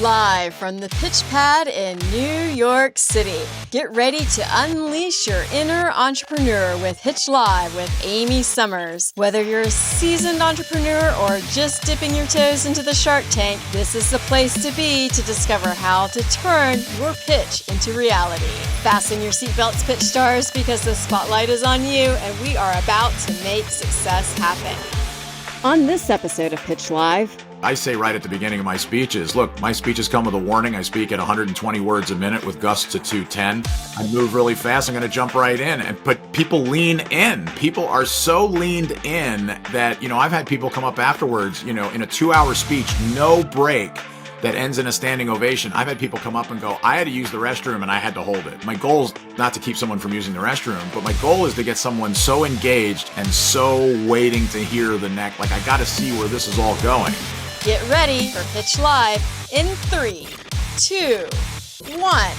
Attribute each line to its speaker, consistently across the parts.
Speaker 1: Live from the pitch pad in New York City. Get ready to unleash your inner entrepreneur with Pitch Live with Amy Summers. Whether you're a seasoned entrepreneur or just dipping your toes into the Shark Tank, this is the place to be to discover how to turn your pitch into reality. Fasten your seatbelts, pitch stars, because the spotlight is on you and we are about to make success happen. On this episode of Pitch Live,
Speaker 2: I say right at the beginning of my speeches, look, my speeches come with a warning. I speak at 120 words a minute with gusts to 210. I move really fast. I'm going to jump right in. But people lean in. People are so leaned in that, I've had people come up afterwards, in a 2-hour speech, no break, that ends in a standing ovation. I've had people come up and go, I had to use the restroom and I had to hold it. My goal is not to keep someone from using the restroom, but my goal is to get someone so engaged and so waiting to hear the next, like I got to see where this is all going.
Speaker 1: Get ready for Pitch Live in 3, 2, 1.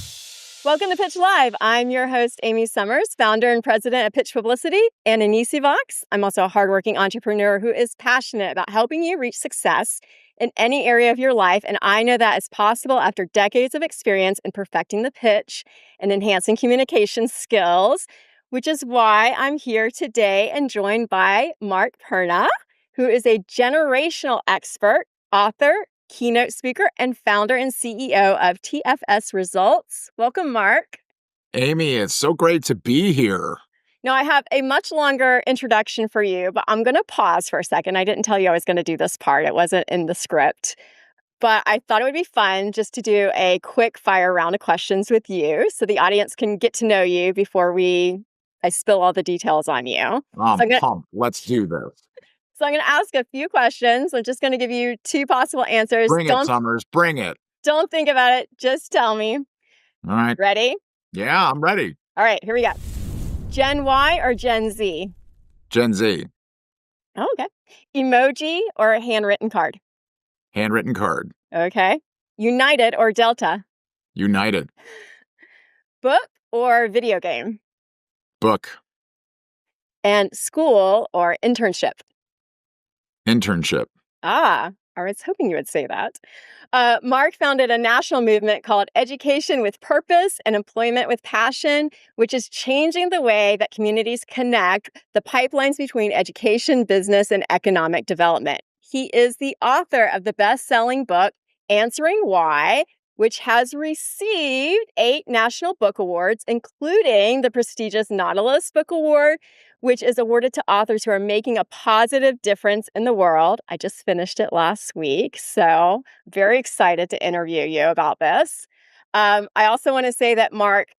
Speaker 1: Welcome to Pitch Live. I'm your host, Amy Summers, founder and president of Pitch Publicity and Vox. I'm also a hardworking entrepreneur who is passionate about helping you reach success in any area of your life. And I know that is possible after decades of experience in perfecting the pitch and enhancing communication skills, which is why I'm here today and joined by Mark Perna, who is a generational expert, author, keynote speaker, and founder and CEO of TFS Results. Welcome, Mark.
Speaker 2: Amy, it's so great to be here.
Speaker 1: Now, I have a much longer introduction for you, but I'm going to pause for a second. I didn't tell you I was going to do this part. It wasn't in the script. But I thought it would be fun just to do a quick fire round of questions with you so the audience can get to know you before I spill all the details on you.
Speaker 2: I'm pumped. Let's do this.
Speaker 1: So I'm going to ask a few questions. I'm just going to give you 2 possible answers.
Speaker 2: Bring it, Summers. Bring it.
Speaker 1: Don't think about it. Just tell me.
Speaker 2: All right.
Speaker 1: Ready?
Speaker 2: Yeah, I'm ready.
Speaker 1: All right, here we go. Gen Y or Gen Z?
Speaker 2: Gen Z.
Speaker 1: Oh, okay. Emoji or a handwritten card?
Speaker 2: Handwritten card.
Speaker 1: Okay. United or Delta?
Speaker 2: United.
Speaker 1: Book or video game?
Speaker 2: Book.
Speaker 1: And school or internship?
Speaker 2: Internship.
Speaker 1: I was hoping you would say that. Mark founded a national movement called Education with Purpose and Employment with Passion, which is changing the way that communities connect the pipelines between education, business, and economic development. He is the author of the best-selling book, Answering Why, which has received 8 national book awards, including the prestigious Nautilus Book Award, which is awarded to authors who are making a positive difference in the world. I just finished it last week, so very excited to interview you about this. I also want to say that Mark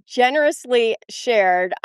Speaker 1: generously shared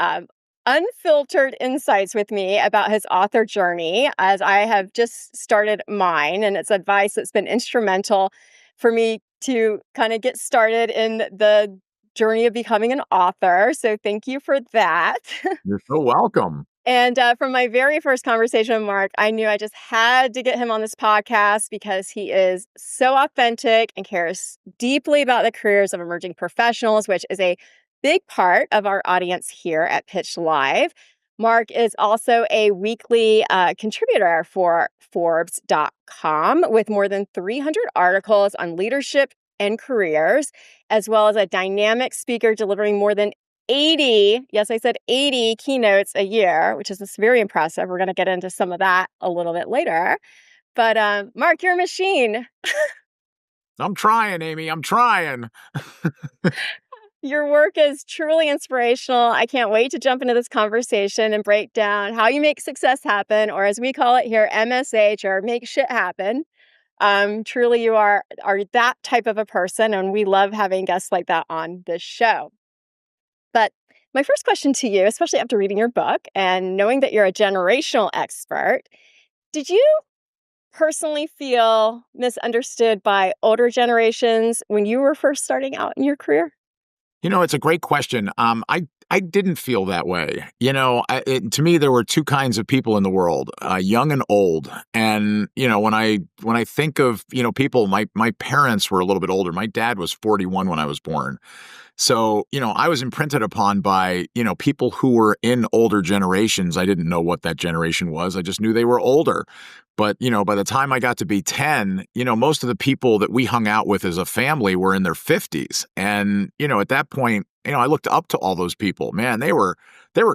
Speaker 1: unfiltered insights with me about his author journey, as I have just started mine, and it's advice that's been instrumental for me to kind of get started in the journey of becoming an author. So thank you for that.
Speaker 2: You're so welcome.
Speaker 1: And from my very first conversation with Mark, I knew I just had to get him on this podcast because he is so authentic and cares deeply about the careers of emerging professionals, which is a big part of our audience here at Pitch Live. Mark is also a weekly contributor for Forbes.com with more than 300 articles on leadership and careers, as well as a dynamic speaker delivering more than 80, yes, I said 80 keynotes a year, which is very impressive. We're going to get into some of that a little bit later. But Mark, you're a machine.
Speaker 2: I'm trying, Amy. I'm trying.
Speaker 1: Your work is truly inspirational. I can't wait to jump into this conversation and break down how you make success happen, or as we call it here, MSH, or make shit happen. Truly, you are that type of a person, and we love having guests like that on this show. But my first question to you, especially after reading your book and knowing that you're a generational expert, did you personally feel misunderstood by older generations when you were first starting out in your career?
Speaker 2: It's a great question. I I didn't feel that way. To me, there were two kinds of people in the world, young and old. And when I think of people, my parents were a little bit older. My dad was 41 when I was born. So, I was imprinted upon by, people who were in older generations. I didn't know what that generation was. I just knew they were older. But, by the time I got to be 10, most of the people that we hung out with as a family were in their 50s. And, at that point, I looked up to all those people. Man, they were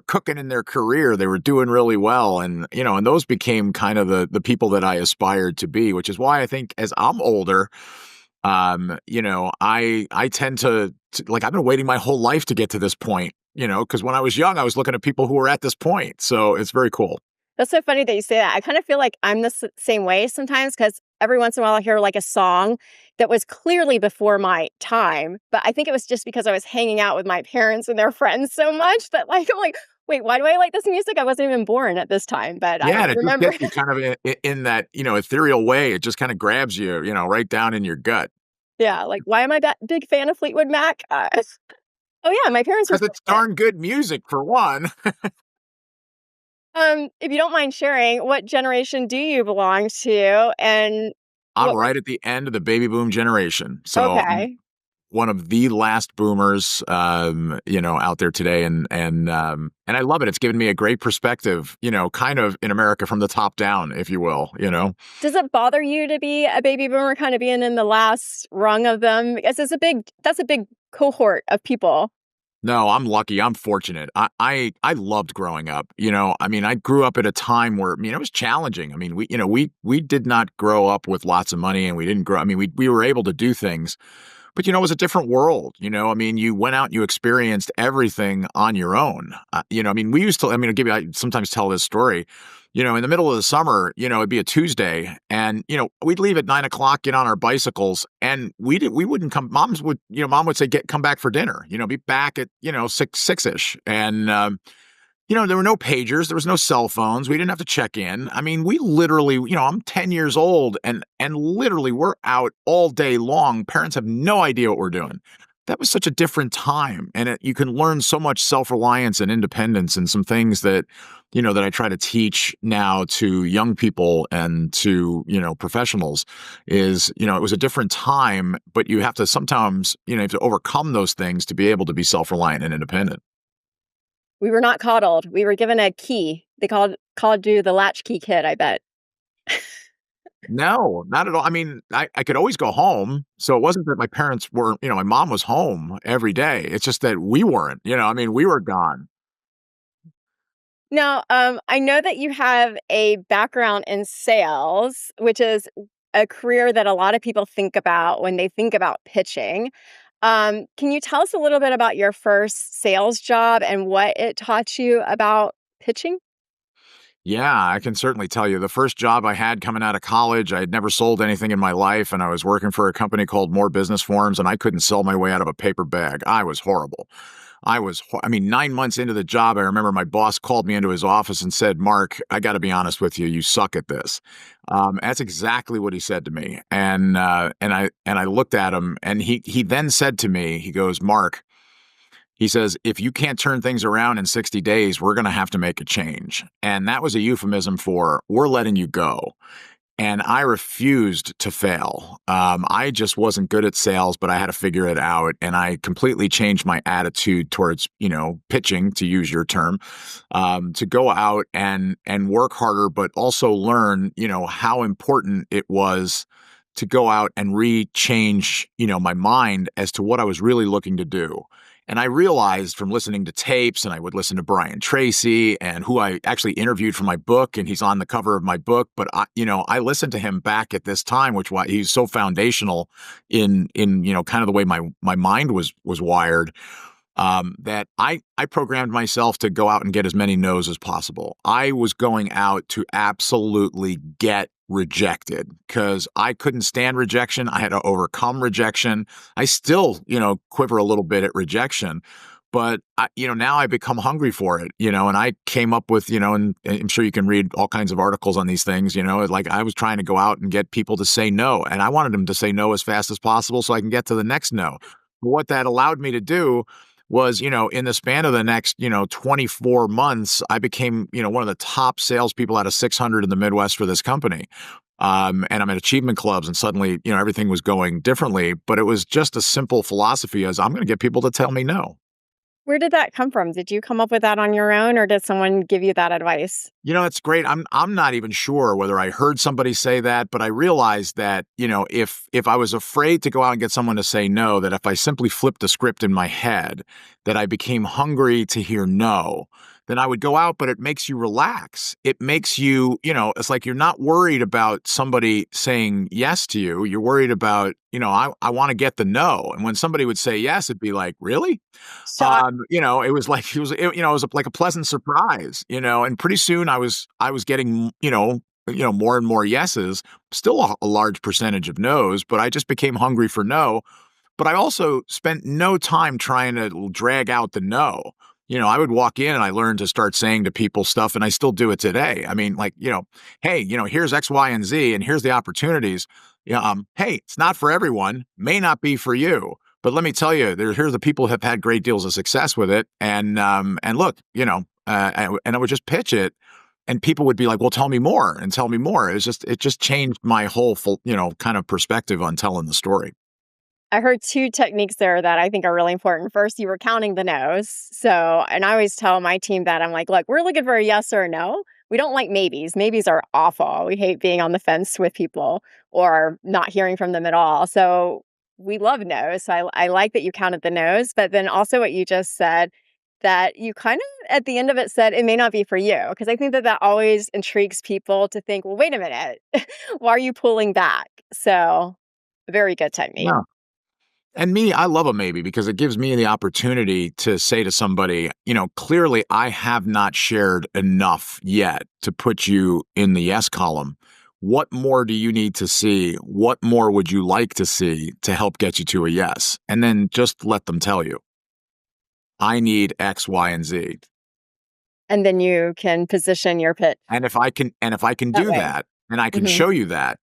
Speaker 2: cooking in their career. They were doing really well. And those became kind of the people that I aspired to be, which is why I think as I'm older, I tend to like, I've been waiting my whole life to get to this point, because when I was young, I was looking at people who were at this point. So it's very cool.
Speaker 1: That's so funny that you say that. I kind of feel like I'm the same way sometimes because every once in a while I hear like a song that was clearly before my time. But I think it was just because I was hanging out with my parents and their friends so much that like I'm like, wait, why do I like this music? I wasn't even born at this time, but I
Speaker 2: Yeah, and it just
Speaker 1: remember.
Speaker 2: gets you kind of in that, ethereal way. It just kind of grabs you, right down in your gut.
Speaker 1: Yeah, like why am I that big fan of Fleetwood Mac? Oh yeah, my parents were.
Speaker 2: Because it's darn good music for one.
Speaker 1: If you don't mind sharing, what generation do you belong to, and
Speaker 2: I'm
Speaker 1: what?
Speaker 2: right at the end of the baby boom generation. So I'm
Speaker 1: Okay.
Speaker 2: one of the last boomers, out there today. And I love it. It's given me a great perspective, kind of in America from the top down, if you will.
Speaker 1: Does it bother you to be a baby boomer, kind of being in the last rung of them? Because that's a big cohort of people.
Speaker 2: No, I'm lucky. I'm fortunate. I loved growing up. I grew up at a time where, it was challenging. I mean, we did not grow up with lots of money, and we didn't grow. I mean, we were able to do things, but it was a different world. You went out and you experienced everything on your own. We used to. I sometimes tell this story. In the middle of the summer, it'd be a Tuesday, and we'd leave at 9 o'clock, get on our bicycles, and we wouldn't come. Mom would say, come back for dinner. Be back at 6ish, and there were no pagers, there was no cell phones, we didn't have to check in. I mean, we literally, I'm 10 years old, and literally we're out all day long. Parents have no idea what we're doing. That was such a different time, and you can learn so much self-reliance and independence, and some things that that I try to teach now to young people and to professionals is it was a different time, but you have to sometimes you have to overcome those things to be able to be self-reliant and independent.
Speaker 1: We were not coddled. We were given a key. They called you the latchkey kid, I bet.
Speaker 2: No, not at all. I mean, I could always go home. So it wasn't that my parents were, my mom was home every day. It's just that we weren't, we were gone.
Speaker 1: Now, I know that you have a background in sales, which is a career that a lot of people think about when they think about pitching. Can you tell us a little bit about your first sales job and what it taught you about pitching?
Speaker 2: Yeah, I can certainly tell you. The first job I had coming out of college, I had never sold anything in my life, and I was working for a company called More Business Forms, and I couldn't sell my way out of a paper bag. I was horrible. I mean, 9 months into the job, I remember my boss called me into his office and said, "Mark, I got to be honest with you. You suck at this." That's exactly what he said to me, and I looked at him, and he then said to me, he goes, "Mark," he says, "if you can't turn things around in 60 days, we're going to have to make a change." And that was a euphemism for, we're letting you go. And I refused to fail. I just wasn't good at sales, but I had to figure it out. And I completely changed my attitude towards, pitching, to use your term, to go out and work harder, but also learn, how important it was to go out and rechange, my mind as to what I was really looking to do. And I realized from listening to tapes, and I would listen to Brian Tracy, and who I actually interviewed for my book, and he's on the cover of my book. But I listened to him back at this time, which why he's so foundational in kind of the way my mind was wired. That I programmed myself to go out and get as many no's as possible. I was going out to absolutely get rejected because I couldn't stand rejection. I had to overcome rejection. I still, quiver a little bit at rejection, but now I become hungry for it, and I came up with, and I'm sure you can read all kinds of articles on these things, like I was trying to go out and get people to say no, and I wanted them to say no as fast as possible so I can get to the next no. What that allowed me to do was, in the span of the next, 24 months, I became, one of the top salespeople out of 600 in the Midwest for this company. And I'm at achievement clubs, and suddenly, everything was going differently. But it was just a simple philosophy as I'm going to get people to tell me no.
Speaker 1: Where did that come from? Did you come up with that on your own, or did someone give you that advice?
Speaker 2: It's great. I'm not even sure whether I heard somebody say that, but I realized that, if I was afraid to go out and get someone to say no, that if I simply flipped the script in my head, that I became hungry to hear no, then I would go out, but it makes you relax. It makes you, it's like you're not worried about somebody saying yes to you. You're worried about, I want to get the no. And when somebody would say yes, it'd be like, really?
Speaker 1: Shock.
Speaker 2: It was like it was like a pleasant surprise, and pretty soon I was getting, more and more yeses, still a large percentage of no's, but I just became hungry for no. But I also spent no time trying to drag out the no. I would walk in and I learned to start saying to people stuff, and I still do it today. I mean, like, hey, here's X, Y, and Z, and here's the opportunities. Yeah, hey, it's not for everyone, may not be for you. But let me tell you, here's the people who have had great deals of success with it. And look, and I would just pitch it, and people would be like, "Well, tell me more," and tell me more. It just changed my whole full, kind of perspective on telling the story.
Speaker 1: I heard 2 techniques there that I think are really important. First, you were counting the no's. So, and I always tell my team that I'm like, look, we're looking for a yes or a no. We don't like maybes. Maybes are awful. We hate being on the fence with people or not hearing from them at all. So we love no's. So I like that you counted the no's, but then also what you just said that you kind of at the end of it said it may not be for you. Because I think that that always intrigues people to think, well, wait a minute, why are you pulling back? So very good technique.
Speaker 2: Yeah. And me, I love a maybe because it gives me the opportunity to say to somebody, clearly I have not shared enough yet to put you in the yes column. What more do you need to see? What more would you like to see to help get you to a yes? And then just let them tell you, I need X, Y, and Z.
Speaker 1: And then you can position your pitch
Speaker 2: And if I can
Speaker 1: that
Speaker 2: do
Speaker 1: way.
Speaker 2: that and I can
Speaker 1: Mhm.
Speaker 2: show you that,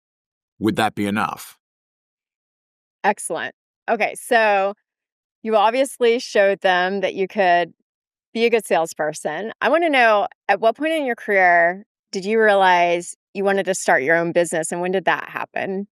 Speaker 2: would that be enough?
Speaker 1: Excellent. Okay, so you obviously showed them that you could be a good salesperson. I wanna know, at what point in your career did you realize you wanted to start your own business, and when did that happen?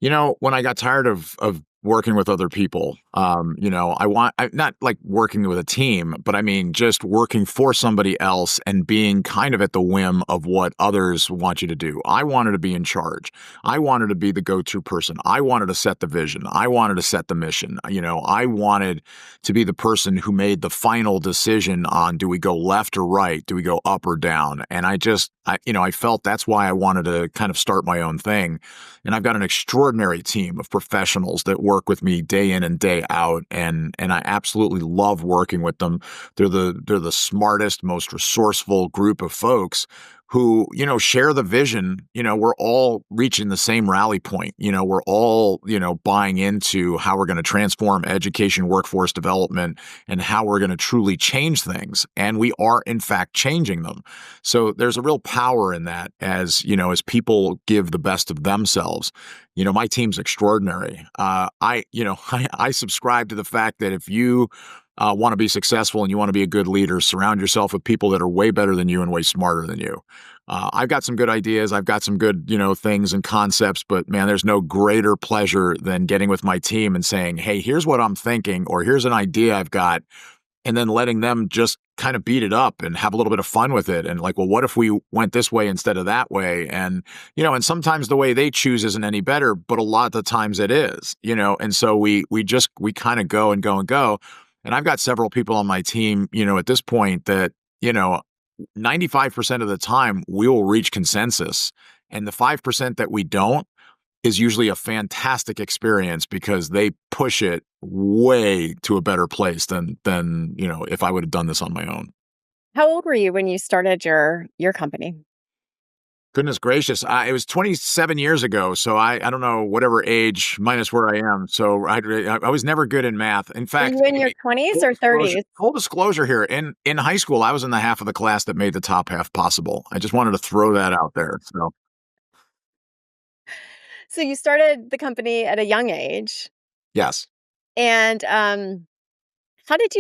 Speaker 2: When I got tired of working with other people, not like working with a team, but I mean just working for somebody else and being kind of at the whim of what others want you to do. I wanted to be in charge. I wanted to be the go-to person. I wanted to set the vision. I wanted to set the mission. I wanted to be the person who made the final decision on, do we go left or right? Do we go up or down? And I felt that's why I wanted to kind of start my own thing. And I've got an extraordinary team of professionals that work with me day in and day out, and I absolutely love working with them. They're the smartest, most resourceful group of folks who, share the vision. We're all reaching the same rally point. We're all, buying into how we're going to transform education, workforce development, and how we're going to truly change things. And we are, in fact, changing them. So there's a real power in that as people give the best of themselves. My team's extraordinary. I subscribe to the fact that if you want to be successful and you want to be a good leader, surround yourself with people that are way better than you and way smarter than you. I've got some good ideas. I've got some good, things and concepts, but man, there's no greater pleasure than getting with my team and saying, hey, here's what I'm thinking, or here's an idea I've got, and then letting them just kind of beat it up and have a little bit of fun with it. And like, well, what if we went this way instead of that way? And sometimes the way they choose isn't any better, but a lot of the times it is, and so we kind of go and go and go. And I've got several people on my team, at this point that, 95% of the time we will reach consensus. And the 5% that we don't is usually a fantastic experience because they push it way to a better place than if I would have done this on my own.
Speaker 1: How old were you when you started your company?
Speaker 2: Goodness gracious. It was 27 years ago. So I don't know, whatever age minus where I am. So I was never good in math. In
Speaker 1: Were
Speaker 2: fact,
Speaker 1: you in your 20s
Speaker 2: full
Speaker 1: or
Speaker 2: disclosure,
Speaker 1: 30s?
Speaker 2: full disclosure here, in high school, I was in the half of the class that made the top half possible. I just wanted to throw that out there. So
Speaker 1: So you started the company at a young age,
Speaker 2: yes.
Speaker 1: and How did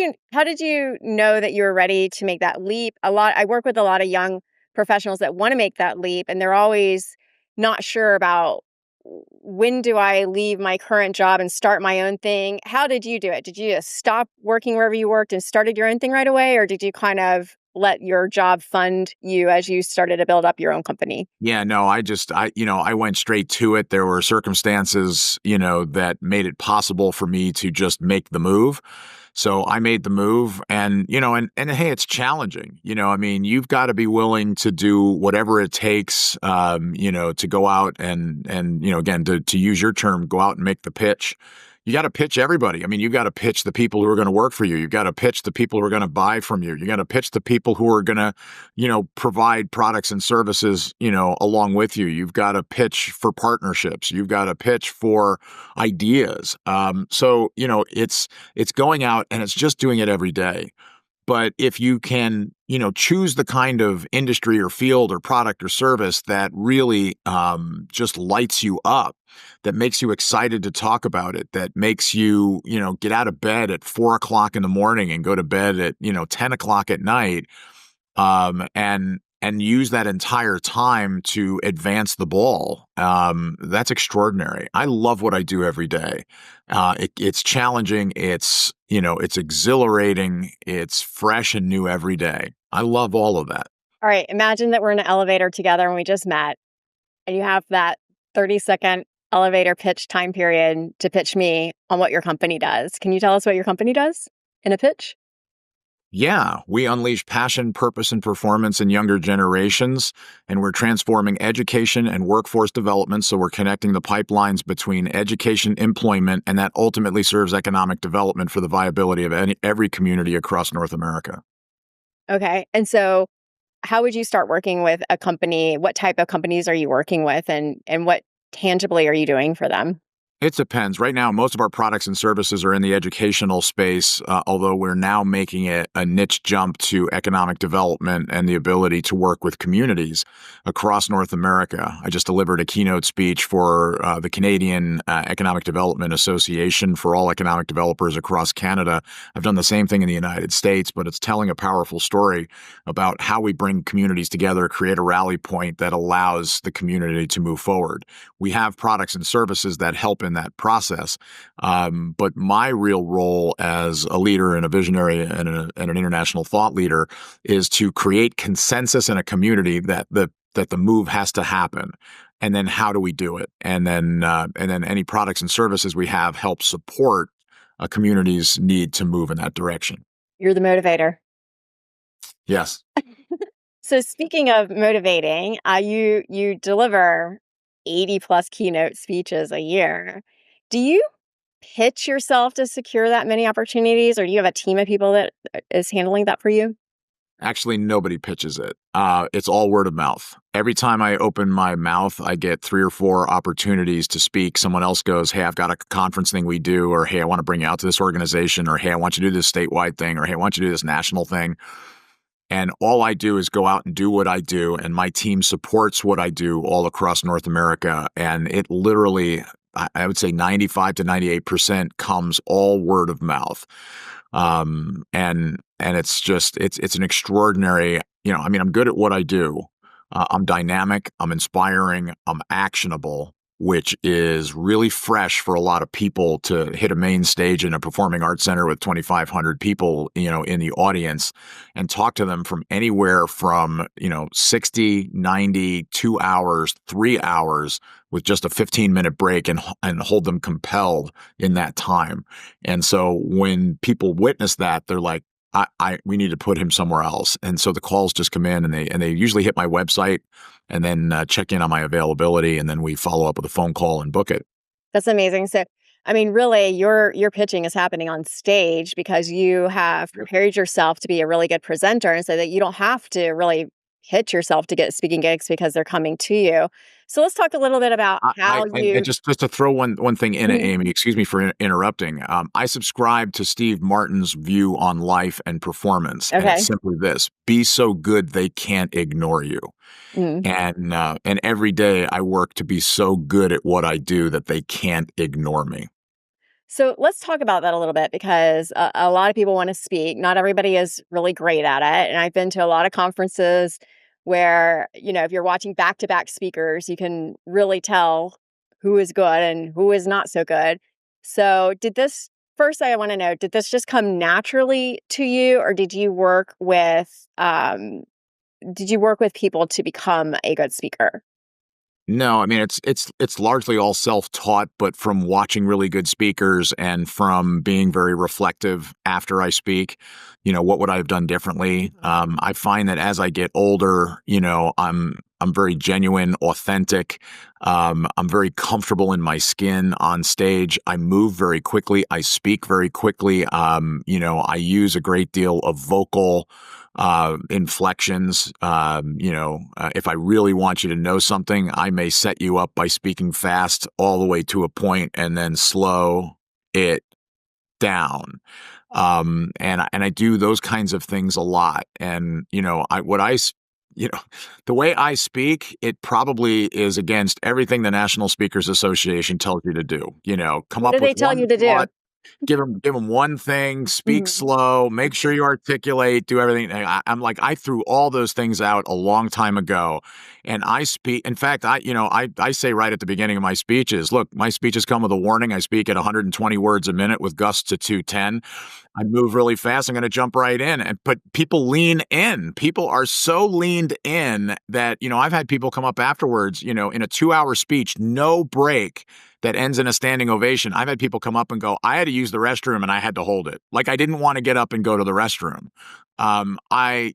Speaker 1: you know that you were ready to make that leap? I work with a lot of young professionals that want to make that leap, and they're always not sure about when do I leave my current job and start my own thing. How did you do it? Did you just stop working wherever you worked and started your own thing right away, or did you kind of let your job fund you as you started to build up your own company?
Speaker 2: Yeah, no, I went straight to it. There were circumstances, that made it possible for me to just make the move. So I made the move and hey, it's challenging. I mean, you've got to be willing to do whatever it takes, to go out and, again, to use your term, go out and make the pitch. You got to pitch everybody. I mean, you got to pitch the people who are going to work for you. You got to pitch the people who are going to buy from you. You got to pitch the people who are going to, provide products and services, along with you. You've got to pitch for partnerships. You've got to pitch for ideas. So it's going out and it's just doing it every day. But if you can, choose the kind of industry or field or product or service that really just lights you up, that makes you excited to talk about it, that makes you, get out of bed at 4 o'clock in the morning and go to bed at, 10 o'clock at night, and use that entire time to advance the ball. That's extraordinary. I love what I do every day. It's challenging. It's exhilarating. It's fresh and new every day. I love all of that.
Speaker 1: All right, imagine that we're in an elevator together and we just met, and you have that 30-second elevator pitch time period to pitch me on what your company does. Can you tell us what your company does in a pitch?
Speaker 2: Yeah, we unleash passion, purpose, and performance in younger generations, and we're transforming education and workforce development. So we're connecting the pipelines between education, employment, and that ultimately serves economic development for the viability of every community across North America.
Speaker 1: Okay. And so how would you start working with a company? What type of companies are you working with, and what tangibly are you doing for them?
Speaker 2: It depends. Right now, most of our products and services are in the educational space, although we're now making it a niche jump to economic development and the ability to work with communities across North America. I just delivered a keynote speech for the Canadian Economic Development Association for all economic developers across Canada. I've done the same thing in the United States, but it's telling a powerful story about how we bring communities together, create a rally point that allows the community to move forward. We have products and services that help in that process. But my real role as a leader and a visionary and an international thought leader is to create consensus in a community that the move has to happen. And then how do we do it? And then any products and services we have help support a community's need to move in that direction.
Speaker 1: You're the motivator.
Speaker 2: Yes.
Speaker 1: So speaking of motivating, you deliver 80 plus keynote speeches a year. Do you pitch yourself to secure that many opportunities, or do you have a team of people that is handling that for you?
Speaker 2: Actually, nobody pitches it. It's all word of mouth. Every time I open my mouth, I get 3 or 4 opportunities to speak. Someone else goes, "Hey, I've got a conference thing we do," or "Hey, I want to bring you out to this organization," or "Hey, I want you to do this statewide thing," or "Hey, I want you to do this national thing." And all I do is go out and do what I do, and my team supports what I do all across North America. And it literally, I would say 95 to 98% comes all word of mouth. And it's just it's an extraordinary, I mean, I'm good at what I do. I'm dynamic, I'm inspiring, I'm actionable, which is really fresh for a lot of people to hit a main stage in a performing arts center with 2,500 people, in the audience, and talk to them from anywhere from, 60, 90, 2 hours, 3 hours with just a 15-minute break and hold them compelled in that time. And so when people witness that, they're like, we need to put him somewhere else. And so the calls just come in, and they usually hit my website and then check in on my availability. And then we follow up with a phone call and book it.
Speaker 1: That's amazing. So, I mean, really, your pitching is happening on stage because you have prepared yourself to be a really good presenter, and so that you don't have to really pitch yourself to get speaking gigs because they're coming to you. So let's talk a little bit about how
Speaker 2: And
Speaker 1: you.
Speaker 2: just to throw one thing in,
Speaker 1: Mhm.
Speaker 2: Amy, excuse me for interrupting. I subscribe to Steve Martin's view on life and performance, and it's
Speaker 1: Okay.
Speaker 2: simply this: be so good they can't ignore you.
Speaker 1: Mhm.
Speaker 2: And every day I work to be so good at what I do that they can't ignore me.
Speaker 1: So let's talk about that a little bit because a lot of people want to speak. Not everybody is really great at it. And I've been to a lot of conferences where, if you're watching back to back speakers, you can really tell who is good and who is not so good. So, first, I want to know, did this just come naturally to you, or did you work with people to become a good speaker?
Speaker 2: No, I mean it's largely all self-taught, but from watching really good speakers and from being very reflective after I speak, what would I have done differently? I find that as I get older, I'm very genuine, authentic. I'm very comfortable in my skin on stage. I move very quickly. I speak very quickly. I use a great deal of vocal inflections. If I really want you to know something, I may set you up by speaking fast all the way to a point and then slow it down. And I do those kinds of things a lot. And, the way I speak, it probably is against everything the National Speakers Association tells you to do. Come
Speaker 1: What
Speaker 2: up
Speaker 1: do
Speaker 2: with
Speaker 1: they tell
Speaker 2: one
Speaker 1: you to do?
Speaker 2: thought, give them one thing, speak
Speaker 1: Mhm.
Speaker 2: slow, make sure
Speaker 1: Mhm.
Speaker 2: you articulate, do everything. And I'm like, I threw all those things out a long time ago. And I speak, in fact, I say right at the beginning of my speeches, look, my speeches come with a warning. I speak at 120 words a minute with gusts to 210. I move really fast. I'm going to jump right in. But people lean in. People are so leaned in that, I've had people come up afterwards, in a 2-hour speech, no break, that ends in a standing ovation. I've had people come up and go, I had to use the restroom and I had to hold it. Like I didn't want to get up and go to the restroom. My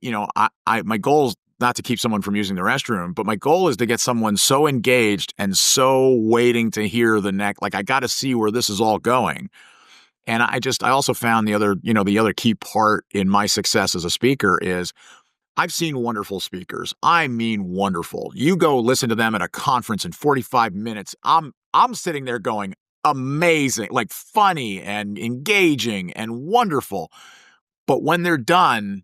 Speaker 2: goal is not to keep someone from using the restroom, but my goal is to get someone so engaged and so waiting to hear the next, like I got to see where this is all going. And I also found the other key part in my success as a speaker is I've seen wonderful speakers. I mean, wonderful. You go listen to them at a conference in 45 minutes. I'm sitting there going, amazing, like funny and engaging and wonderful. But when they're done,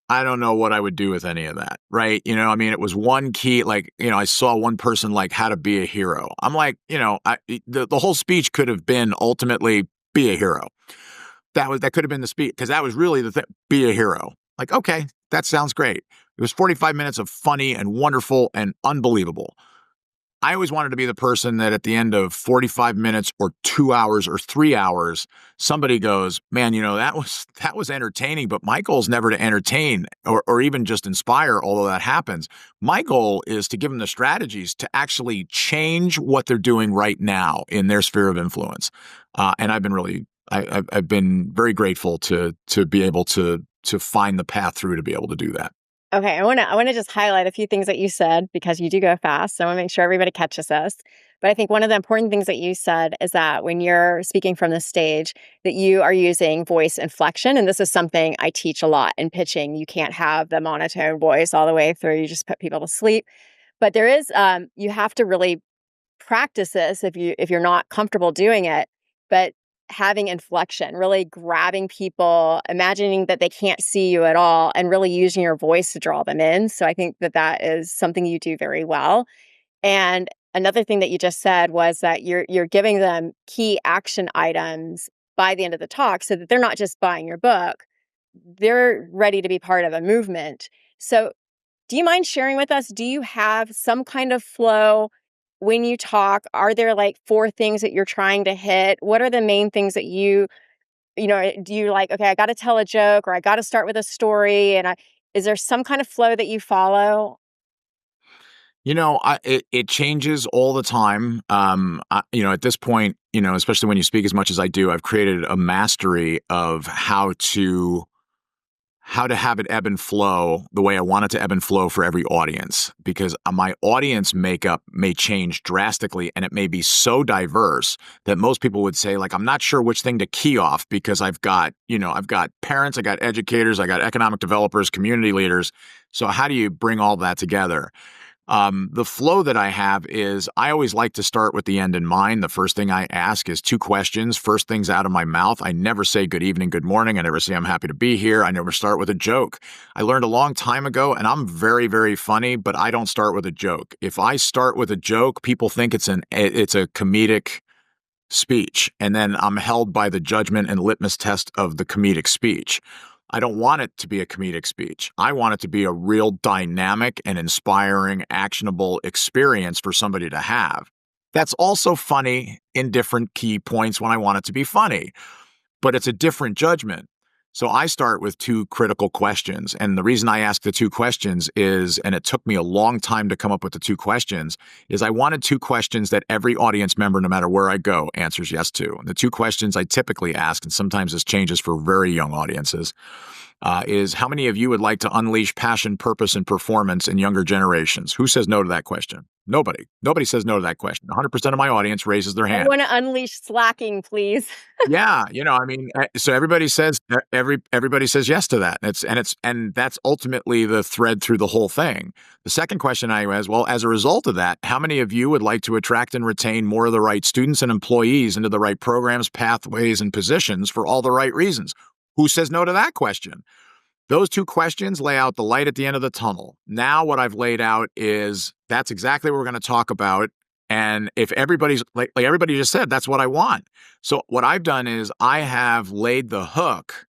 Speaker 2: I don't know what I would do with any of that, right? I mean, it was one key, like, I saw one person like how to be a hero. I'm like, the whole speech could have been ultimately be a hero. That could have been the speech because that was really the thing. Be a hero. Like, okay, that sounds great. It was 45 minutes of funny and wonderful and unbelievable. I always wanted to be the person that at the end of 45 minutes or 2 hours or 3 hours, somebody goes, man, that was entertaining, but my goal is never to entertain or even just inspire, although that happens. My goal is to give them the strategies to actually change what they're doing right now in their sphere of influence. And I've been very grateful to be able to find the path through to be able to do that.
Speaker 1: Okay, I want to just highlight a few things that you said because you do go fast. So I want to make sure everybody catches this. But I think one of the important things that you said is that when you're speaking from the stage, that you are using voice inflection, and this is something I teach a lot in pitching. You can't have the monotone voice all the way through; you just put people to sleep. But you have to really practice this if you're not comfortable doing it, but having inflection, really grabbing people, imagining that they can't see you at all, and really using your voice to draw them in. So I think that that is something you do very well. And another thing that you just said was that you're giving them key action items by the end of the talk so that they're not just buying your book, they're ready to be part of a movement. So do you mind sharing with us? Do you have some kind of flow when you talk? Are there like four things that you're trying to hit? What are the main things that do you like, okay, I got to tell a joke or I got to start with a story? Is there some kind of flow that you follow?
Speaker 2: It changes all the time. At this point, especially when you speak as much as I do, I've created a mastery of how to have it ebb and flow the way I want it to ebb and flow for every audience, because my audience makeup may change drastically and it may be so diverse that most people would say, like, I'm not sure which thing to key off because I've got parents, I got educators, I got economic developers, community leaders. So how do you bring all that together? The flow that I have is I always like to start with the end in mind. The first thing I ask is two questions. First things out of my mouth. I never say good evening, good morning. I never say I'm happy to be here. I never start with a joke. I learned a long time ago, and I'm very, very funny, but I don't start with a joke. If I start with a joke, people think it's a comedic speech. And then I'm held by the judgment and litmus test of the comedic speech. I don't want it to be a comedic speech. I want it to be a real dynamic and inspiring, actionable experience for somebody to have. That's also funny in different key points when I want it to be funny, but it's a different judgment. So I start with two critical questions. And the reason I ask the two questions is, and it took me a long time to come up with the two questions, is I wanted two questions that every audience member, no matter where I go, answers yes to. And the two questions I typically ask, and sometimes this changes for very young audiences, is how many of you would like to unleash passion, purpose, and performance in younger generations? Who says no to that question? Nobody. Nobody says no to that question. 100% of my audience raises their
Speaker 1: I
Speaker 2: hand.
Speaker 1: want to unleash slacking, please.
Speaker 2: Yeah, I mean, so everybody says yes to that. And that's ultimately the thread through the whole thing. The second question I was, well, as a result of that, how many of you would like to attract and retain more of the right students and employees into the right programs, pathways, and positions for all the right reasons? Who says no to that question? Those two questions lay out the light at the end of the tunnel. Now, what I've laid out is that's exactly what we're going to talk about. And if everybody's like everybody just said, that's what I want. So what I've done is I have laid the hook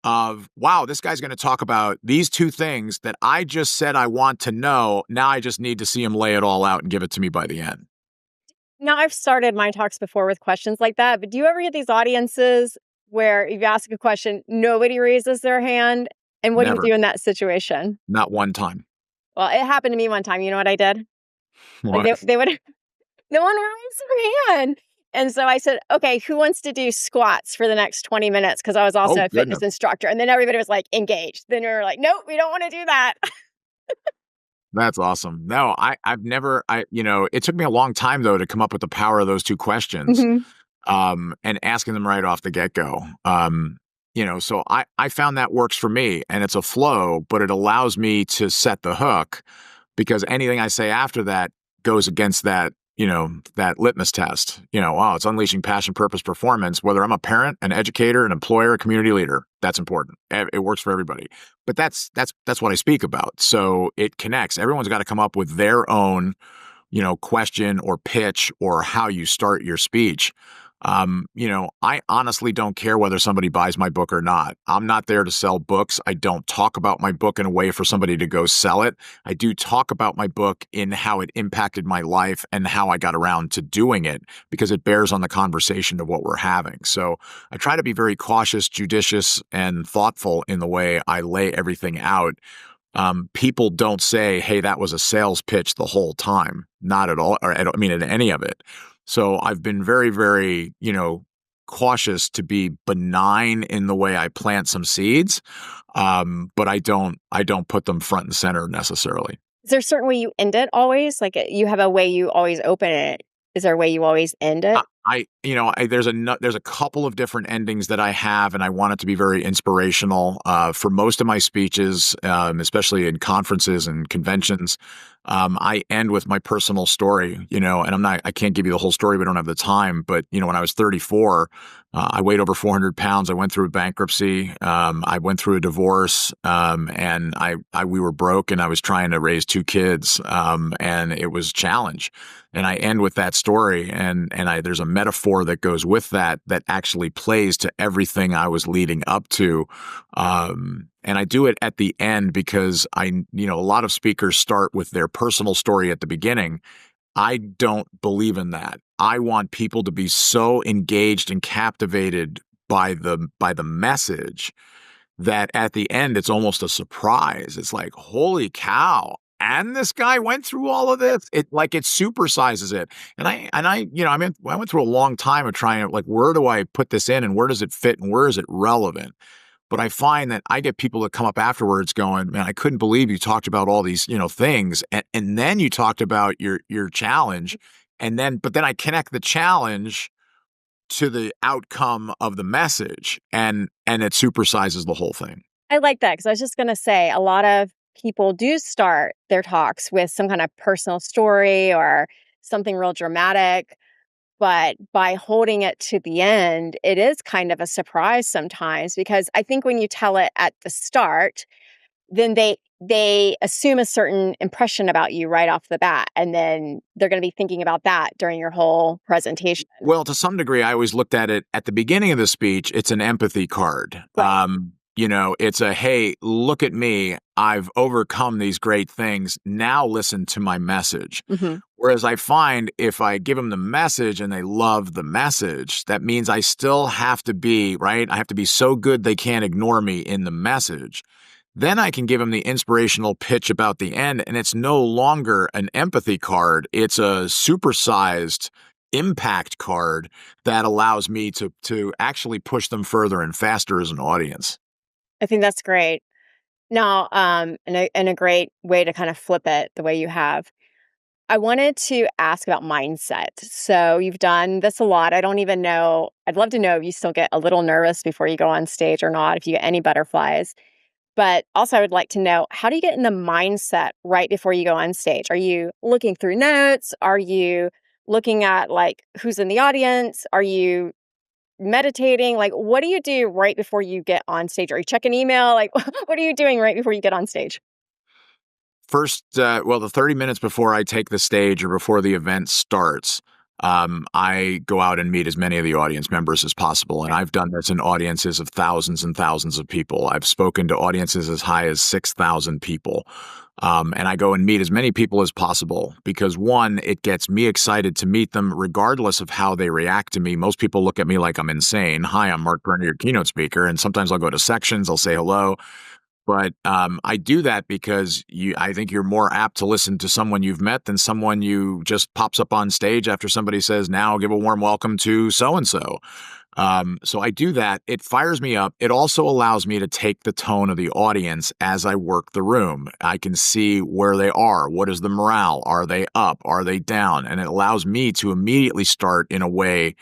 Speaker 2: of, wow, this guy's going to talk about these two things that I just said I want to know. Now I just need to see him lay it all out and give it to me by the end.
Speaker 1: Now, I've started my talks before with questions like that, but do you ever get these audiences where if you ask a question, nobody raises their hand? And what do you
Speaker 2: Never,
Speaker 1: do in that situation?
Speaker 2: not one time.
Speaker 1: Well, it happened to me one time. You know what I did? Like
Speaker 2: What?
Speaker 1: they would, no one raised their hand. And so I said, okay, who wants to do squats for the next 20 minutes? Because I was also
Speaker 2: Oh,
Speaker 1: a fitness
Speaker 2: goodness.
Speaker 1: instructor. And then everybody was like engaged. Then we were like, nope, we don't want to do that.
Speaker 2: That's awesome. No, I've never, it took me a long time though to come up with the power of those two questions.
Speaker 1: Mhm.
Speaker 2: And asking them right off the get-go. So I found that works for me, and it's a flow, but it allows me to set the hook because anything I say after that goes against that, that litmus test. Wow, it's unleashing passion, purpose, performance, whether I'm a parent, an educator, an employer, a community leader. That's important. It works for everybody. But that's what I speak about. So it connects. Everyone's got to come up with their own, question or pitch or how you start your speech. I honestly don't care whether somebody buys my book or not. I'm not there to sell books. I don't talk about my book in a way for somebody to go sell it. I do talk about my book in how it impacted my life and how I got around to doing it because it bears on the conversation of what we're having. So I try to be very cautious, judicious, and thoughtful in the way I lay everything out. People don't say, hey, that was a sales pitch the whole time. Not at all. Or I mean, in any of it. So I've been very, very, cautious to be benign in the way I plant some seeds. But I don't put them front and center necessarily.
Speaker 1: Is there a certain way you end it always? Like you have a way you always open it. Is there a way you always end it?
Speaker 2: There's a couple of different endings that I have, and I want it to be very inspirational. For most of my speeches, especially in conferences and conventions, I end with my personal story, and I can't give you the whole story. We don't have the time, but when I was 34, I weighed over 400 pounds. I went through a bankruptcy. I went through a divorce, and we were broke, and I was trying to raise two kids, and it was a challenge. And I end with that story, and there's a metaphor that goes with that actually plays to everything I was leading up to. And I do it at the end because a lot of speakers start with their personal story at the beginning. I don't believe in that. I want people to be so engaged and captivated by the message that at the end it's almost a surprise. It's like, holy cow. And this guy went through all of this. It supersizes it. And I went through a long time of trying to where do I put this in and where does it fit and where is it relevant? But I find that I get people that come up afterwards going, man, I couldn't believe you talked about all these, things. And then you talked about your challenge. But then I connect the challenge to the outcome of the message and it supersizes the whole thing.
Speaker 1: I like that because I was just going to say a lot of people do start their talks with some kind of personal story or something real dramatic. But by holding it to the end, it is kind of a surprise sometimes because I think when you tell it at the start, then they assume a certain impression about you right off the bat, and then they're going to be thinking about that during your whole presentation.
Speaker 2: Well, to some degree, I always looked at it at the beginning of the speech. It's an empathy card.
Speaker 1: Right.
Speaker 2: It's a, hey, look at me. I've overcome these great things. Now listen to my message.
Speaker 1: Hmm.
Speaker 2: Whereas I find if I give them the message and they love the message, that means I still have to be, right? I have to be so good they can't ignore me in the message. Then I can give them the inspirational pitch about the end, and it's no longer an empathy card. It's a supersized impact card that allows me to actually push them further and faster as an audience.
Speaker 1: I think that's great. Now, and a great way to kind of flip it the way you have. I wanted to ask about mindset. So you've done this a lot. I don't even know. I'd love to know if you still get a little nervous before you go on stage or not, if you get any butterflies. But also, I would like to know, how do you get in the mindset right before you go on stage? Are you looking through notes? Are you looking at like who's in the audience? Are you meditating? Like, what do you do right before you get on stage? Are you checking email? Like, what are you doing right before you get on stage?
Speaker 2: First, the 30 minutes before I take the stage or before the event starts, I go out and meet as many of the audience members as possible. And
Speaker 1: Okay.
Speaker 2: I've done this in audiences of thousands and thousands of people. I've spoken to audiences as high as 6,000 people. And I go and meet as many people as possible because, one, it gets me excited to meet them regardless of how they react to me. Most people look at me like I'm insane. Hi, I'm Mark Perna, your keynote speaker. And sometimes I'll go to sections, I'll say hello. But I do that because I think you're more apt to listen to someone you've met than someone you just pops up on stage after somebody says, now give a warm welcome to so-and-so. So I do that. It fires me up. It also allows me to take the tone of the audience as I work the room. I can see where they are. What is the morale? Are they up? Are they down? And it allows me to immediately start in a way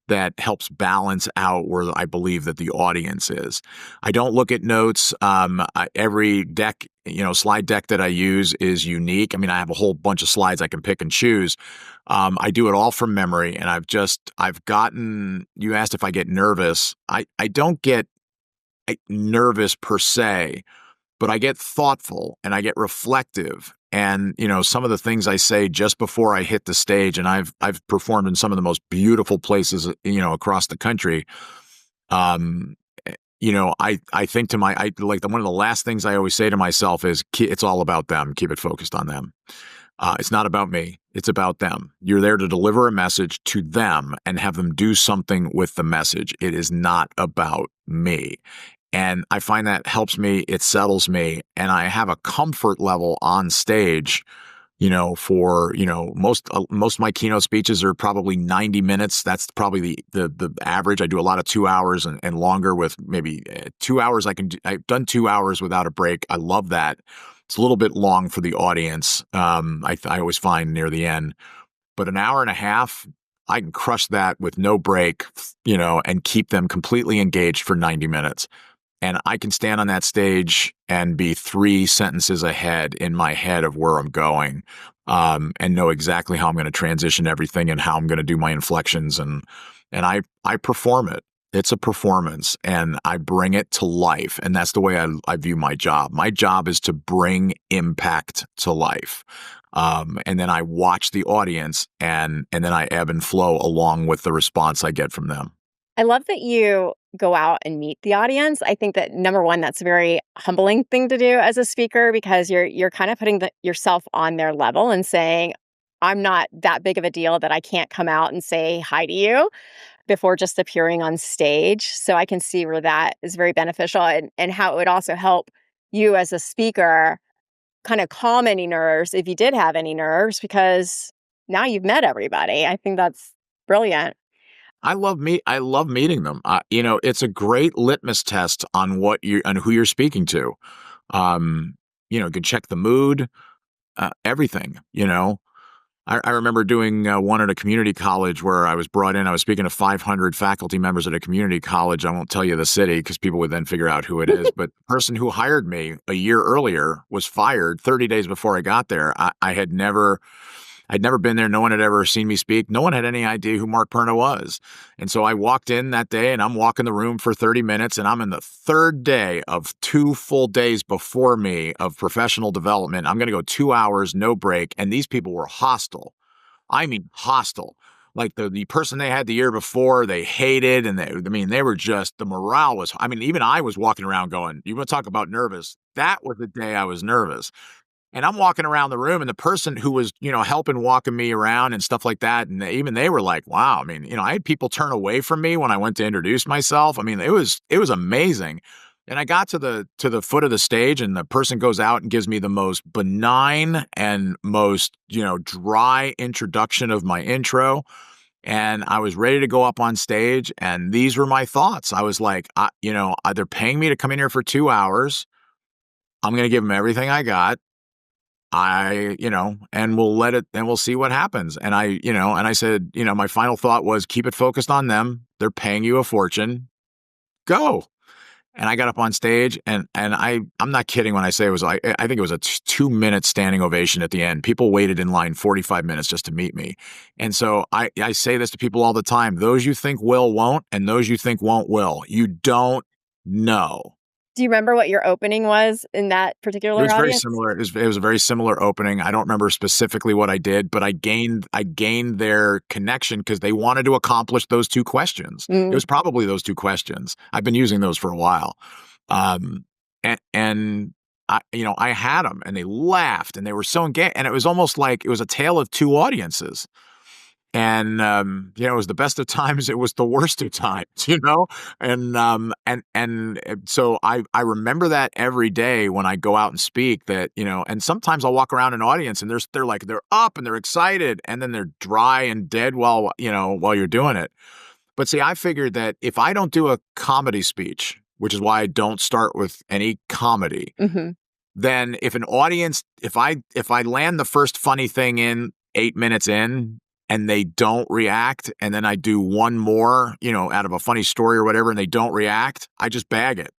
Speaker 2: that helps balance out where I believe that the audience is. I don't look at notes. Every deck, slide deck that I use is unique. I mean, I have a whole bunch of slides I can pick and choose. I do it all from memory, and I've gotten, you asked if I get nervous. I don't get nervous per se, but I get thoughtful and I get reflective. And, some of the things I say just before I hit the stage, and I've performed in some of the most beautiful places, across the country. Um, I think to one of the last things I always say to myself is, it's all about them. Keep it focused on them. It's not about me. It's about them. You're there to deliver a message to them and have them do something with the message. It is not about me. And I find that helps me. It settles me. And I have a comfort level on stage, for, most of my keynote speeches are probably 90 minutes. That's probably the average. I do a lot of 2 hours and longer with maybe 2 hours. I've done 2 hours without a break. I love that. It's a little bit long for the audience. I always find near the end, but an hour and a half, I can crush that with no break, and keep them completely engaged for 90 minutes. And I can stand on that stage and be 3 sentences ahead in my head of where I'm going, and know exactly how I'm going to transition everything and how I'm going to do my inflections. And I perform it. It's a performance, and I bring it to life. And that's the way I view my job. My job is to bring impact to life. And then I watch the audience, and then I ebb and flow along with the response I get from them.
Speaker 1: I love that you go out and meet the audience. I think that number one, that's a very humbling thing to do as a speaker because you're kind of putting yourself on their level and saying, I'm not that big of a deal that I can't come out and say hi to you before just appearing on stage. So I can see where that is very beneficial and how it would also help you as a speaker kind of calm any nerves if you did have any nerves because now you've met everybody. I think that's brilliant.
Speaker 2: I love meeting them. It's a great litmus test on on who you're speaking to. You can check the mood, everything. I remember doing one at a community college where I was brought in. I was speaking to 500 faculty members at a community college. I won't tell you the city because people would then figure out who it is. But the person who hired me a year earlier was fired 30 days before I got there. I'd never been there. No one had ever seen me speak. No one had any idea who Mark Perna was. And so I walked in that day and I'm walking the room for 30 minutes and I'm in the third day of 2 full days before me of professional development. I'm going to go 2 hours, no break. And these people were hostile. I mean, hostile. Like the person they had the year before, they hated, and they were just, the morale was, I mean, even I was walking around going, you want to talk about nervous? That was the day I was nervous. And I'm walking around the room, and the person who was, helping walking me around and stuff like that, and even they were like, wow. I mean, I had people turn away from me when I went to introduce myself. I mean, it was amazing. And I got to the foot of the stage, and the person goes out and gives me the most benign and most, dry introduction of my intro. And I was ready to go up on stage, and these were my thoughts. I was like, they're paying me to come in here for 2 hours. I'm going to give them everything I got. And we'll see what happens. And I said, my final thought was, keep it focused on them. They're paying you a fortune. Go. And I got up on stage, and I'm not kidding when I say it was like, I think it was a 2-minute standing ovation at the end. People waited in line 45 minutes just to meet me. And so I say this to people all the time. Those you think will won't, and those you think won't will. You don't know.
Speaker 1: Do you remember what your opening was in that
Speaker 2: It
Speaker 1: particular
Speaker 2: was very
Speaker 1: audience?
Speaker 2: similar. It was a very similar opening. I don't remember specifically what I did, but I gained their connection because they wanted to accomplish those 2 questions. It
Speaker 1: Mm.
Speaker 2: was probably those 2 questions. I've been using those for a while. And I had them, and they laughed, and they were so engaged, and it was almost like it was a tale of 2 audiences. And, it was the best of times. It was the worst of times, so I remember that every day when I go out and speak that, and sometimes I'll walk around an audience and they're up and they're excited, and then they're dry and dead while you're doing it. But see, I figured that if I don't do a comedy speech, which is why I don't start with any comedy,
Speaker 1: Hmm.
Speaker 2: then if I land the first funny thing in 8 minutes in, and they don't react, and then I do one more, out of a funny story or whatever, and they don't react, I just bag it.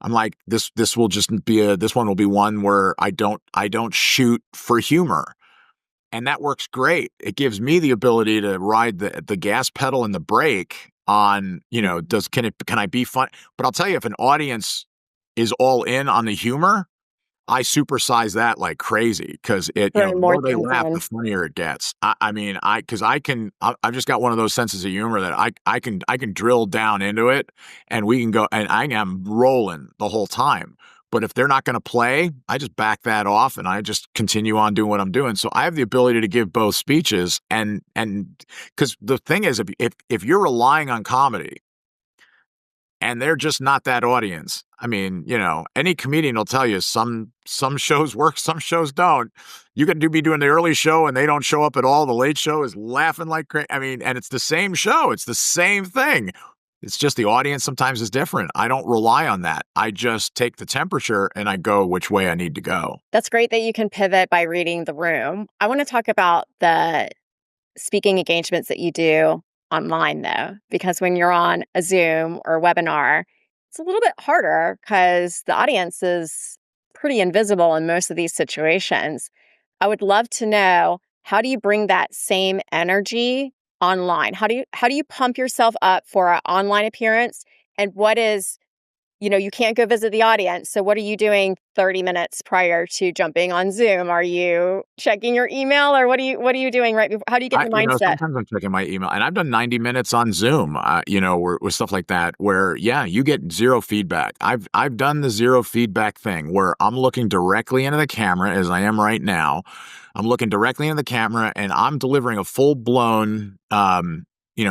Speaker 2: I'm like, this one will be one where I don't shoot for humor. And that works great. It gives me the ability to ride the gas pedal and the brake on, can I be fun? But I'll tell you, if an audience is all in on the humor, I supersize that like crazy because the
Speaker 1: Throwing more
Speaker 2: more they
Speaker 1: things
Speaker 2: laugh, the
Speaker 1: in.
Speaker 2: funnier it gets. Because I've just got one of those senses of humor that I can drill down into it, and we can go, and I am rolling the whole time. But if they're not going to play, I just back that off and I just continue on doing what I'm doing. So I have the ability to give both speeches, and because the thing is, if you're relying on comedy, and they're just not that audience. I mean, any comedian will tell you some shows work, some shows don't. You can be doing the early show and they don't show up at all. The late show is laughing like crazy. I mean, and it's the same show. It's the same thing. It's just the audience sometimes is different. I don't rely on that. I just take the temperature and I go which way I need to go.
Speaker 1: That's great that you can pivot by reading the room. I want to talk about the speaking engagements that you do online, though, because when you're on a Zoom or a webinar, it's a little bit harder because the audience is pretty invisible in most of these situations. I would love to know, how do you bring that same energy online? How do you pump yourself up for an online appearance? And what is, you can't go visit the audience. So what are you doing 30 minutes prior to jumping on Zoom? Are you checking your email, or what are you doing right before? How do you get the mindset?
Speaker 2: Sometimes I'm checking my email, and I've done 90 minutes on Zoom, with stuff like that, where, yeah, you get zero feedback. I've done the zero feedback thing where I'm looking directly into the camera as I am right now. I'm looking directly into the camera and I'm delivering a full blown,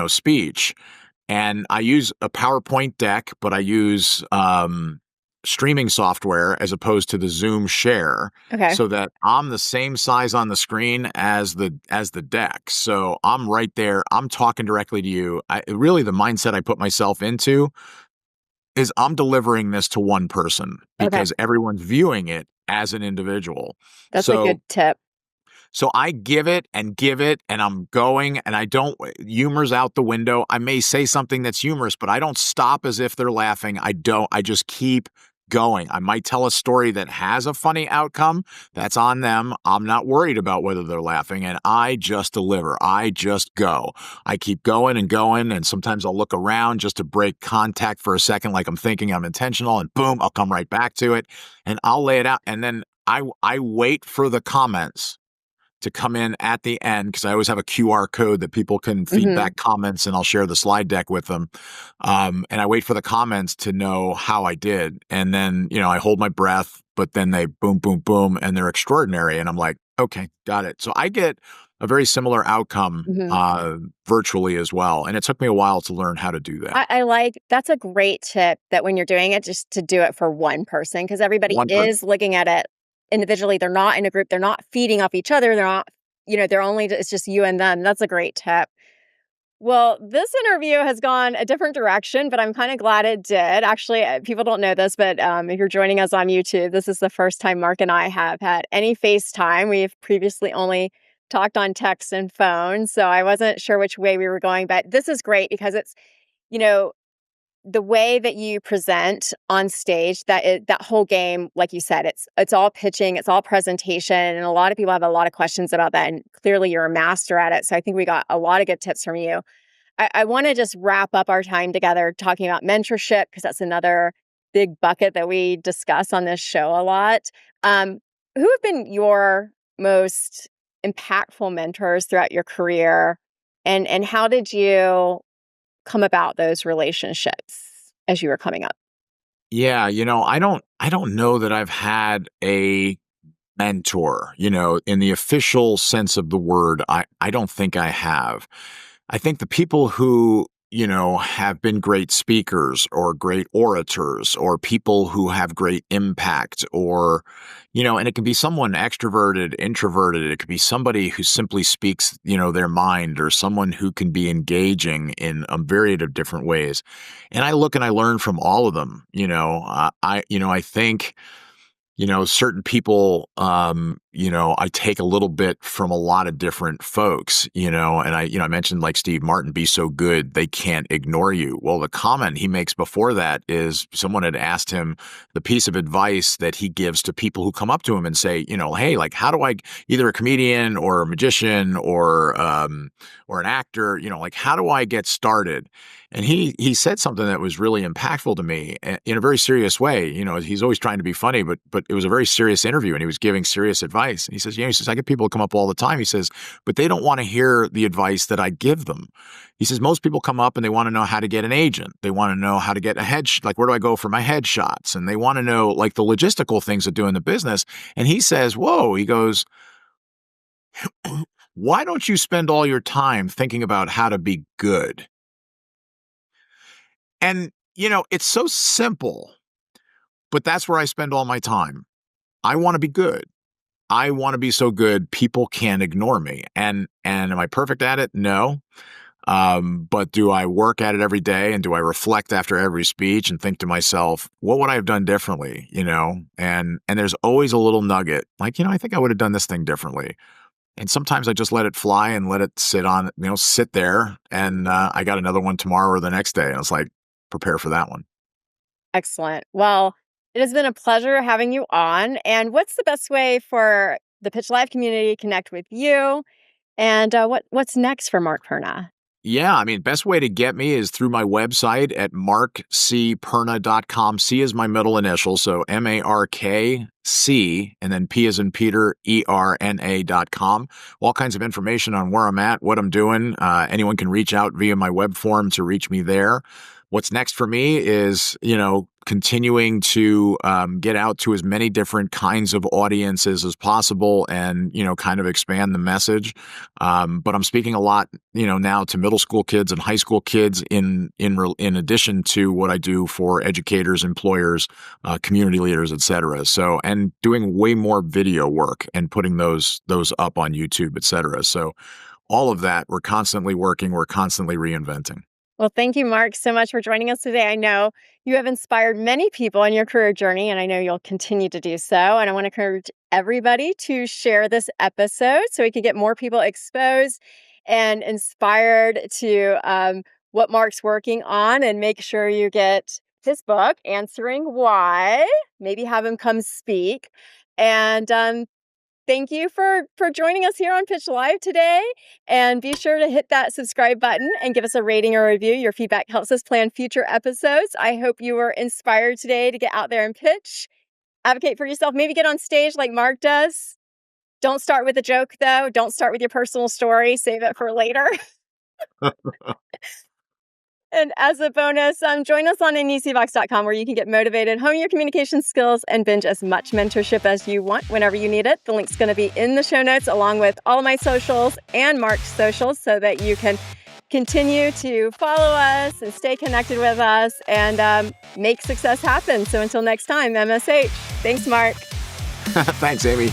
Speaker 2: speech. And I use a PowerPoint deck, but I use streaming software as opposed to the Zoom share,
Speaker 1: Okay.
Speaker 2: so that I'm the same size on the screen as the deck. So I'm right there. I'm talking directly to you. Really, the mindset I put myself into is I'm delivering this to one person
Speaker 1: Okay.
Speaker 2: because everyone's viewing it as an individual.
Speaker 1: That's a
Speaker 2: So
Speaker 1: good tip.
Speaker 2: I give it and I'm going, and I don't, humor's out the window. I may say something that's humorous, but I don't stop as if they're laughing. I just keep going. I might tell a story that has a funny outcome. That's on them. I'm not worried about whether they're laughing, and I just deliver. I just go. I keep going and going, and sometimes I'll look around just to break contact for a second, like I'm thinking I'm intentional, and boom, I'll come right back to it, and I'll lay it out. And then I wait for the comments to come in at the end, because I always have a QR code that people can
Speaker 1: Mhm.
Speaker 2: feedback comments, and I'll share the slide deck with them. And I wait for the comments to know how I did. And then, I hold my breath, but then they boom, boom, boom, and they're extraordinary. And I'm like, okay, got it. So I get a very similar outcome
Speaker 1: Mhm.
Speaker 2: virtually as well. And it took me a while to learn how to do that.
Speaker 1: I like that's a great tip that when you're doing it, just to do it for one person, because everybody
Speaker 2: One person.
Speaker 1: is looking at it individually. They're not in a group. They're not feeding off each other. They're not, they're only, it's just you and them. That's a great tip. Well, this interview has gone a different direction, but I'm kind of glad it did. Actually, people don't know this, but if you're joining us on YouTube, this is the first time Mark and I have had any FaceTime. We've previously only talked on text and phone, so I wasn't sure which way we were going, but this is great because it's, you know, the way that you present on stage, that whole game, like you said, it's all pitching, it's all presentation, and a lot of people have a lot of questions about that, and clearly you're a master at it. So I think we got a lot of good tips from you. I want to just wrap up our time together talking about mentorship, because that's another big bucket that we discuss on this show a lot. Um, who have been your most impactful mentors throughout your career, and how did you come about those relationships as you were coming up?
Speaker 2: Yeah, I don't know that I've had a mentor, in the official sense of the word. I don't think I have. I think the people who, have been great speakers or great orators or people who have great impact, or, and it can be someone extroverted, introverted. It could be somebody who simply speaks, their mind, or someone who can be engaging in a myriad of different ways. And I look and I learn from all of them. I think, certain people, I take a little bit from a lot of different folks, and I mentioned like Steve Martin, be so good, they can't ignore you. Well, the comment he makes before that is someone had asked him the piece of advice that he gives to people who come up to him and say, hey, like, how do I, either a comedian or a magician or an actor, like, how do I get started? And he said something that was really impactful to me in a very serious way. He's always trying to be funny, but it was a very serious interview, and he was giving serious advice. And he says, I get people come up all the time. He says, but they don't want to hear the advice that I give them. He says, most people come up and they want to know how to get an agent. They want to know how to get like, where do I go for my headshots? And they want to know like the logistical things of doing the business. And he says, whoa, he goes, why don't you spend all your time thinking about how to be good? And, it's so simple, but that's where I spend all my time. I want to be good. I want to be so good people can't ignore me. And am I perfect at it? No. But do I work at it every day, and do I reflect after every speech and think to myself, what would I have done differently? And there's always a little nugget like, I think I would have done this thing differently. And sometimes I just let it fly and let it sit there. And I got another one tomorrow or the next day. And it's like, prepare for that one.
Speaker 1: Excellent. Well, it has been a pleasure having you on. And what's the best way for the Pitch Live community to connect with you? And what's next for Mark Perna?
Speaker 2: Yeah, I mean, best way to get me is through my website at markcperna.com. C is my middle initial, so MARKC, and then P as in Peter, ERNA.com. All kinds of information on where I'm at, what I'm doing. Anyone can reach out via my web form to reach me there. What's next for me is, continuing to get out to as many different kinds of audiences as possible, and, kind of expand the message. But I'm speaking a lot, now to middle school kids and high school kids in addition to what I do for educators, employers, community leaders, et cetera. So, and doing way more video work and putting those up on YouTube, et cetera. So all of that, we're constantly working, we're constantly reinventing.
Speaker 1: Well, thank you, Mark, so much for joining us today. I know you have inspired many people on your career journey, and I know you'll continue to do so. And I want to encourage everybody to share this episode so we can get more people exposed and inspired to what Mark's working on, and make sure you get his book, Answering Why. Maybe have him come speak. And thank you for joining us here on Pitch Live today. And be sure to hit that subscribe button and give us a rating or review. Your feedback helps us plan future episodes. I hope you were inspired today to get out there and pitch. Advocate for yourself. Maybe get on stage like Mark does. Don't start with a joke, though. Don't start with your personal story. Save it for later. And as a bonus, join us on NECvox.com where you can get motivated, hone your communication skills, and binge as much mentorship as you want whenever you need it. The link's going to be in the show notes along with all of my socials and Mark's socials so that you can continue to follow us and stay connected with us and make success happen. So until next time, MSH. Thanks, Mark.
Speaker 2: Thanks, Amy.